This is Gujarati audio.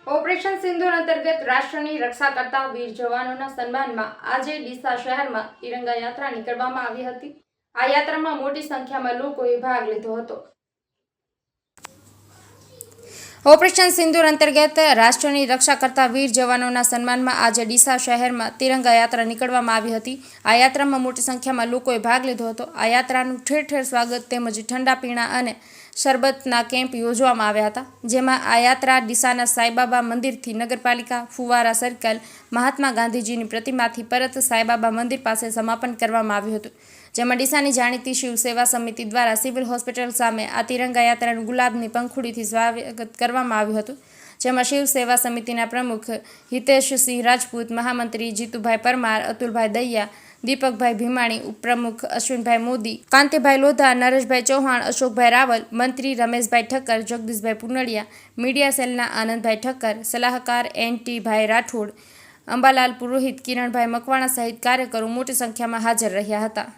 ઓપરેશન સિંદૂર અંતર્ગત રાષ્ટ્રની રક્ષા કરતા વીર જવાનોના સન્માનમાં આજે ડીસા શહેરમાં તિરંગા યાત્રા નીકળવામાં આવી હતી। આ યાત્રામાં મોટી સંખ્યામાં લોકોએ ભાગ લીધો હતો। ઓપરેશન સિંદૂર અંતર્ગત રાષ્ટ્રની રક્ષા કરતા વીર જવાનોના સન્માનમાં આજે ડીસા શહેરમાં તિરંગા યાત્રા નીકળવામાં આવી હતી। આ યાત્રામાં મોટી સંખ્યામાં લોકોએ ભાગ લીધો હતો। આ યાત્રાનું ઠેર ઠેર સ્વાગત તેમજ ઠંડા પીણા અને શરબતના કેમ્પ યોજવામાં આવ્યા હતા, જેમાં આ યાત્રા ડીસાના સાંઈબાબા મંદિરથી નગરપાલિકા ફુવારા સર્કલ મહાત્મા ગાંધીજીની પ્રતિમાથી પરત સાંઈબાબા મંદિર પાસે સમાપન કરવામાં આવ્યું હતું, જેમાં ડીસાની જાણીતી શિવ સેવા સમિતિ દ્વારા સિવિલ હોસ્પિટલ સામે આ તિરંગા યાત્રાનું ગુલાબની પંખુડીથી સ્વાગત કરવામાં આવ્યું હતું, જેમાં શિવ સેવા સમિતિના પ્રમુખ હિતેશસિંહ રાજપૂત, મહામંત્રી જીતુભાઈ પરમાર, અતુલભાઈ દહિયા, દીપકભાઈ ભીમાણી, ઉપપ્રમુખ અશ્વિનભાઈ મોદી, કાંતિભાઈ લોધા, નરેશભાઈ ચૌહાણ, અશોકભાઈ રાવલ, મંત્રી રમેશભાઈ ઠક્કર, જગદીશભાઈ પુનડિયા, મીડિયા સેલના આનંદભાઈ ઠક્કર, સલાહકાર NT ભાઈ રાઠોડ, અંબાલાલ પુરોહિત, કિરણભાઈ મકવાણા સહિત કાર્યકરો મોટી સંખ્યામાં હાજર રહ્યા હતા।